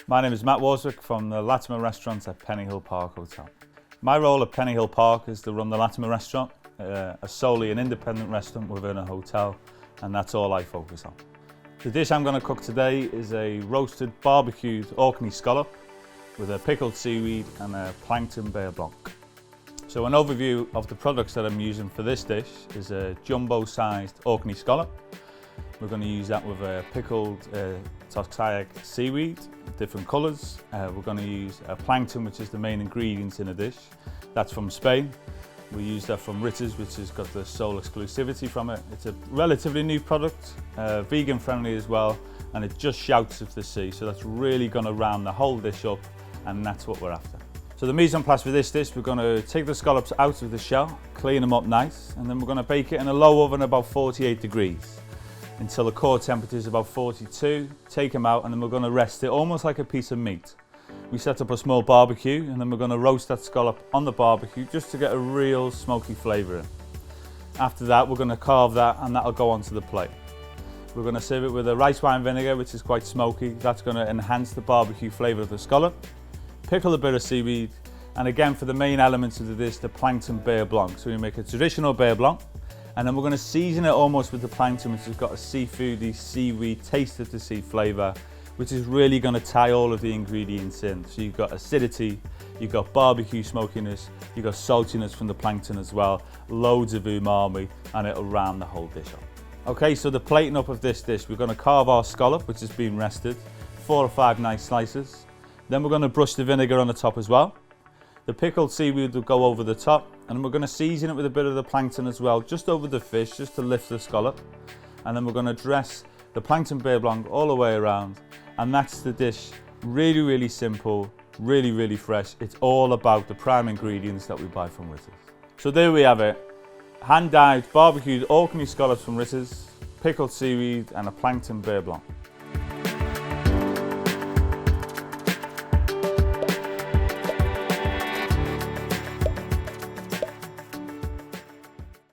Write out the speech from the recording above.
My name is Matt Worswick from the Latymer restaurant at Pennyhill Park Hotel. My role at Pennyhill Park is to run the Latymer restaurant, solely an independent restaurant within a hotel, and that's all I focus on. The dish I'm going to cook today is a roasted barbecued Orkney scallop with a pickled seaweed and a Plankton BEURRE BLANC. So an overview of the products that I'm using for this dish is a jumbo-sized Orkney scallop. We're going to use that with a pickled Tarragon seaweed, different colours. We're going to use a Plankton, which is the main ingredient in the dish. That's from Spain. We use that from Rehydrate, which has got the sole exclusivity from it. It's a relatively new product, vegan friendly as well, and it just shouts of the sea. So that's really going to round the whole dish up, and that's what we're after. So the mise en place for this dish, we're going to take the scallops out of the shell, clean them up nice, and then we're going to bake it in a low oven about 48 degrees until the core temperature is about 42. Take them out, and then we're going to rest it almost like a piece of meat. We set up a small barbecue, and then we're going to roast that scallop on the barbecue just to get a real smoky flavour in. After that, we're going to carve that, and that'll go onto the plate. We're going to serve it with a rice wine vinegar, which is quite smoky. That's going to enhance the barbecue flavour of the scallop. Pickle a bit of seaweed, and again for the main elements of the dish, the Plankton BEURRE BLANC. So we make a traditional BEURRE BLANC, and then we're going to season it almost with the Plankton, which has got a seafoody, seaweed, taste of the sea flavour, which is really going to tie all of the ingredients in. So you've got acidity, you've got barbecue smokiness, you've got saltiness from the Plankton as well, loads of umami, and it'll round the whole dish up. Okay, so the plating up of this dish, we're going to carve our scallop, which has been rested, 4 or 5 nice slices. Then we're going to brush the vinegar on the top as well. The pickled seaweed will go over the top, and we're going to season it with a bit of the Plankton as well, just over the fish, just to lift the scallop. And then we're going to dress the Plankton BEURRE BLANC all the way around, and that's the dish. Really, really simple, really, really fresh. It's all about the prime ingredients that we buy from Rehydrate. So there we have it. Hand-dyed barbecued Orkney scallops from Rehydrate, pickled seaweed and a Plankton BEURRE BLANC.